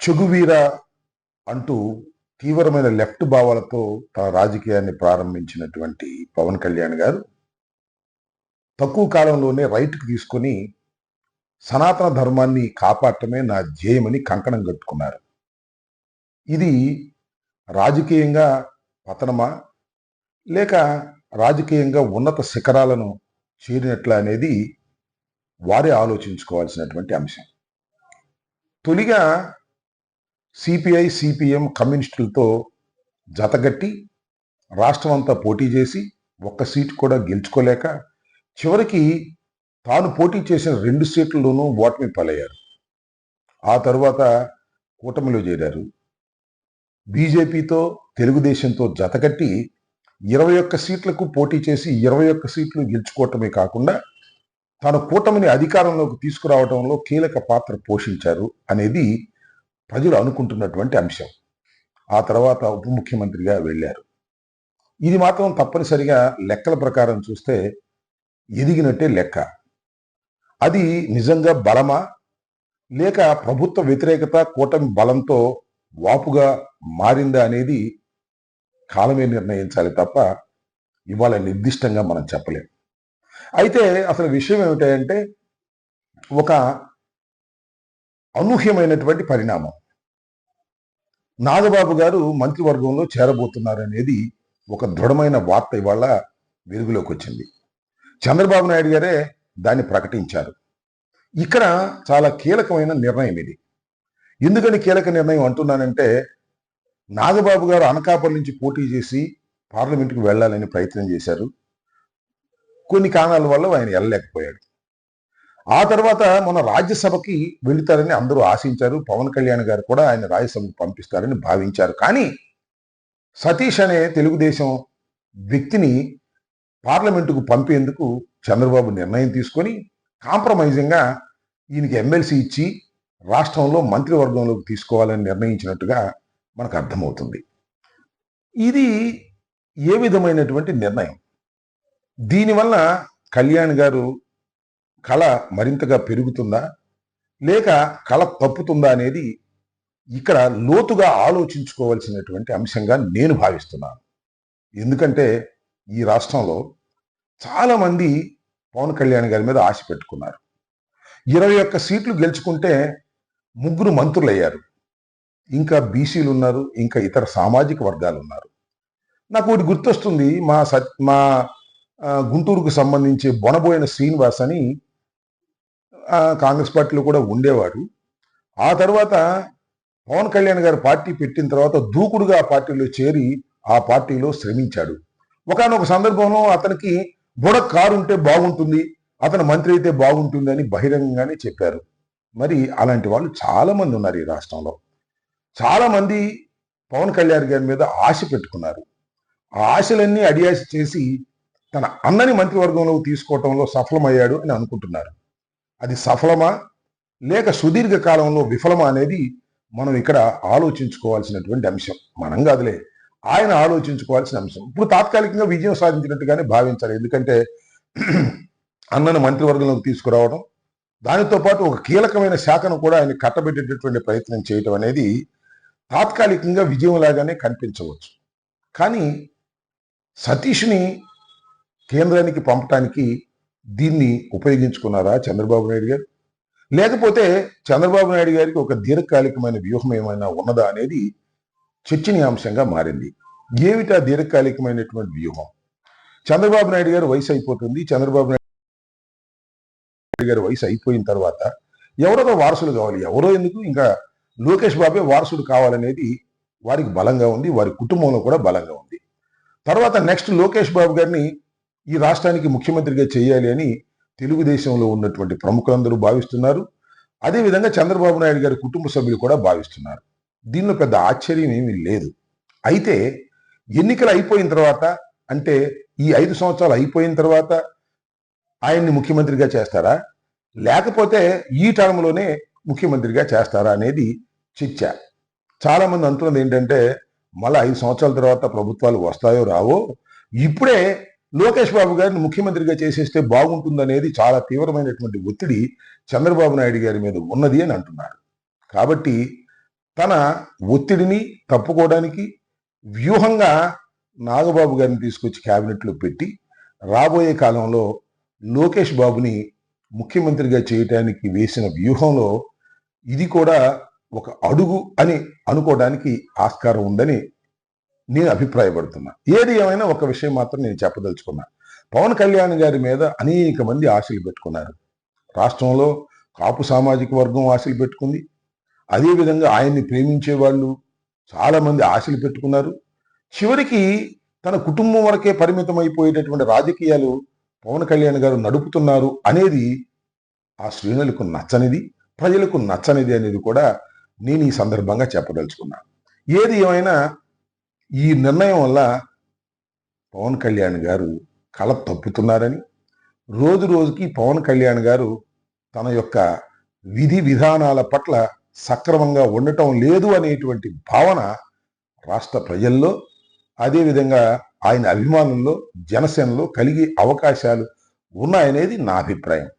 Che Guevara అంటూ తీవ్రమైన left భావాలతో తన రాజకీయాన్ని ప్రారంభించినటువంటి పవన్ కళ్యాణ్ గారు తక్కువ కాలంలోనే రైట్కి తీసుకొని సనాతన ధర్మాన్ని కాపాడటమే నా ధ్యేయమని కంకణం కట్టుకున్నారు. ఇది రాజకీయంగా పతనమా లేక రాజకీయంగా ఉన్నత శిఖరాలను చేరినట్ల అనేది వారే ఆలోచించుకోవాల్సినటువంటి అంశం. తొలిగా సిపిఐ సిపిఎం కమ్యూనిస్టులతో జతగట్టి రాష్ట్రం అంతా పోటీ చేసి ఒక్క సీటు కూడా గెలుచుకోలేక చివరికి తాను పోటీ చేసిన 2 సీట్లలోనూ ఓటమి పాలయ్యారు. ఆ తరువాత కూటమిలో చేరారు. బీజేపీతో తెలుగుదేశంతో జతకట్టి 21 సీట్లకు పోటీ చేసి 21 సీట్లు గెలుచుకోవటమే కాకుండా తన కూటమిని అధికారంలోకి తీసుకురావడంలో కీలక పాత్ర పోషించారు అనేది ప్రజలు అనుకుంటున్నటువంటి అంశం. ఆ తర్వాత ఉప ముఖ్యమంత్రిగా వెళ్ళారు. ఇది మాత్రం తప్పనిసరిగా లెక్కల ప్రకారం చూస్తే ఎదిగినట్టే లెక్క. అది నిజంగా బలమా లేక ప్రభుత్వ వ్యతిరేకత కూటమి బలంతో వాపుగా మారిందా అనేది కాలమే నిర్ణయించాలి తప్ప ఇవాళ నిర్దిష్టంగా మనం చెప్పలేం. అయితే అసలు విషయం ఏమిటంటే ఒక అనూహ్యమైనటువంటి పరిణామం. నాగబాబు గారు మంత్రివర్గంలో చేరబోతున్నారనేది ఒక దృఢమైన వార్త ఇవాళ వెలుగులోకి వచ్చింది. చంద్రబాబు నాయుడు గారే దాన్ని ప్రకటించారు. ఇక్కడ చాలా కీలకమైన నిర్ణయం ఇది. ఎందుకని కీలక నిర్ణయం అంటున్నానంటే, నాగబాబు గారు అనకాపల్లి నుంచి పోటీ చేసి పార్లమెంటుకు వెళ్ళాలని ప్రయత్నం చేశారు. కొన్ని కారణాల వల్ల ఆయన వెళ్ళలేకపోయాడు. ఆ తర్వాత మన రాజ్యసభకి వెళుతారని అందరూ ఆశించారు. పవన్ కళ్యాణ్ గారు కూడా ఆయన రాజ్యసభకు పంపిస్తారని భావించారు. కానీ సతీష్ అనే తెలుగుదేశం వ్యక్తిని పార్లమెంటుకు పంపేందుకు చంద్రబాబు నిర్ణయం తీసుకొని కాంప్రమైజింగ్గా ఈయనకి ఎమ్మెల్సీ ఇచ్చి రాష్ట్రంలో మంత్రివర్గంలోకి తీసుకోవాలని నిర్ణయించినట్టుగా మనకు అర్థమవుతుంది. ఇది ఏ విధమైనటువంటి నిర్ణయం? దీనివల్ల కళ్యాణ్ గారు కళ మరింతగా పెరుగుతుందా లేక కళ తప్పుతుందా అనేది ఇక్కడ లోతుగా ఆలోచించుకోవాల్సినటువంటి అంశంగా నేను భావిస్తున్నాను. ఎందుకంటే ఈ రాష్ట్రంలో చాలామంది పవన్ కళ్యాణ్ గారి మీద ఆశ పెట్టుకున్నారు. 21 సీట్లు గెలుచుకుంటే 3 మంత్రులు అయ్యారు. ఇంకా బీసీలు ఉన్నారు, ఇంకా ఇతర సామాజిక వర్గాలు ఉన్నారు. నాకు ఒకటి గుర్తొస్తుంది. మా గుంటూరుకు సంబంధించి బొనబోయిన శ్రీనివాస్ అని కాంగ్రెస్ పార్టీలో కూడా ఉండేవాడు. ఆ తర్వాత పవన్ కళ్యాణ్ గారు పార్టీ పెట్టిన తర్వాత దూకుడుగా ఆ పార్టీలో చేరి ఆ పార్టీలో శ్రమించాడు. ఒకానొక సందర్భంలో అతనికి కారు ఉంటే బాగుంటుంది, అతను మంత్రి అయితే బాగుంటుంది అని బహిరంగంగానే చెప్పారు. మరి అలాంటి వాళ్ళు చాలా మంది ఉన్నారు ఈ రాష్ట్రంలో. చాలా మంది పవన్ కళ్యాణ్ గారి మీద ఆశ పెట్టుకున్నారు. ఆ ఆశలన్నీ అడియాశ చేసి తన అన్నని మంత్రివర్గంలోకి తీసుకోవటంలో సఫలమయ్యాడు అని అనుకుంటున్నారు. అది సఫలమా లేక సుదీర్ఘ కాలంలో విఫలమా అనేది మనం ఇక్కడ ఆలోచించుకోవాల్సినటువంటి అంశం. మనం కాదులే, ఆయన ఆలోచించుకోవాల్సిన అంశం. ఇప్పుడు తాత్కాలికంగా విజయం సాధించినట్టుగానే భావించాలి. ఎందుకంటే అన్నను మంత్రివర్గంలోకి తీసుకురావడం, దానితో పాటు ఒక కీలకమైన శాఖను కూడా ఆయన కట్టబెట్టేటటువంటి ప్రయత్నం చేయటం అనేది తాత్కాలికంగా విజయంలాగానే కనిపించవచ్చు. కానీ సతీష్ని కేంద్రానికి పంపటానికి దీన్ని ఉపయోగించుకున్నారా చంద్రబాబు నాయుడు గారు? లేకపోతే చంద్రబాబు నాయుడు గారికి ఒక దీర్ఘకాలికమైన వ్యూహం ఏమైనా ఉన్నదా అనేది చర్చనీయాంశంగా మారింది. ఏమిటా దీర్ఘకాలికమైనటువంటి వ్యూహం? చంద్రబాబు నాయుడు గారు వయసు అయిపోతుంది. చంద్రబాబు నాయుడు గారు వయసు అయిపోయిన తర్వాత ఎవరో వారసులు కావాలి. ఎవరో ఎందుకు, ఇంకా లోకేష్ బాబే వారసుడు కావాలనేది వారికి బలంగా ఉంది, వారి కుటుంబంలో కూడా బలంగా ఉంది. తర్వాత నెక్స్ట్ లోకేష్ బాబు గారిని ఈ రాష్ట్రానికి ముఖ్యమంత్రిగా చేయాలి అని తెలుగుదేశంలో ఉన్నటువంటి ప్రముఖులందరూ భావిస్తున్నారు. అదేవిధంగా చంద్రబాబు నాయుడు గారి కుటుంబ సభ్యులు కూడా భావిస్తున్నారు. దీనిలో పెద్ద ఆశ్చర్యం ఏమీ లేదు. అయితే ఎన్నికలు అయిపోయిన తర్వాత, అంటే ఈ 5 సంవత్సరాలు అయిపోయిన తర్వాత ఆయన్ని ముఖ్యమంత్రిగా చేస్తారా లేకపోతే ఈ టర్మ్లోనే ముఖ్యమంత్రిగా చేస్తారా అనేది చర్చ. చాలా మంది అంటున్నది ఏంటంటే, మళ్ళీ 5 సంవత్సరాల తర్వాత ప్రభుత్వాలు వస్తాయో రావో, ఇప్పుడే లోకేష్ బాబు గారిని ముఖ్యమంత్రిగా చేసేస్తే బాగుంటుందనేది చాలా తీవ్రమైనటువంటి ఒత్తిడి చంద్రబాబు నాయుడు గారి మీద ఉన్నది అని అంటున్నారు. కాబట్టి తన ఒత్తిడిని తప్పుకోవడానికి వ్యూహంగా నాగబాబు గారిని తీసుకొచ్చి క్యాబినెట్లో పెట్టి రాబోయే కాలంలో లోకేష్ బాబుని ముఖ్యమంత్రిగా చేయటానికి వేసిన వ్యూహంలో ఇది కూడా ఒక అడుగు అని అనుకోవడానికి ఆస్కారం ఉందని నేను అభిప్రాయపడుతున్నా. ఏది ఏమైనా ఒక విషయం మాత్రం నేను చెప్పదలుచుకున్నా. పవన్ కళ్యాణ్ గారి మీద అనేక మంది ఆశలు పెట్టుకున్నారు. రాష్ట్రంలో కాపు సామాజిక వర్గం ఆశలు పెట్టుకుంది. అదేవిధంగా ఆయన్ని ప్రేమించే వాళ్ళు చాలా మంది ఆశలు పెట్టుకున్నారు. చివరికి తన కుటుంబం వరకే పరిమితం అయిపోయేటటువంటి రాజకీయాలు పవన్ కళ్యాణ్ గారు నడుపుతున్నారు అనేది ఆ శ్రేణులకు నచ్చనిది, ప్రజలకు నచ్చనిది అనేది కూడా నేను ఈ సందర్భంగా చెప్పదలుచుకున్నా. ఏది ఏమైనా ఈ నిర్ణయం వల్ల పవన్ కళ్యాణ్ గారు కళ తప్పుతున్నారని, రోజు రోజుకి పవన్ కళ్యాణ్ గారు తన యొక్క విధి విధానాల పట్ల సక్రమంగా ఉండటం లేదు అనేటువంటి భావన రాష్ట్ర ప్రజల్లో, అదేవిధంగా ఆయన అభిమానుల్లో, జనసేనలో కలిగే అవకాశాలు ఉన్నాయనేది నా అభిప్రాయం.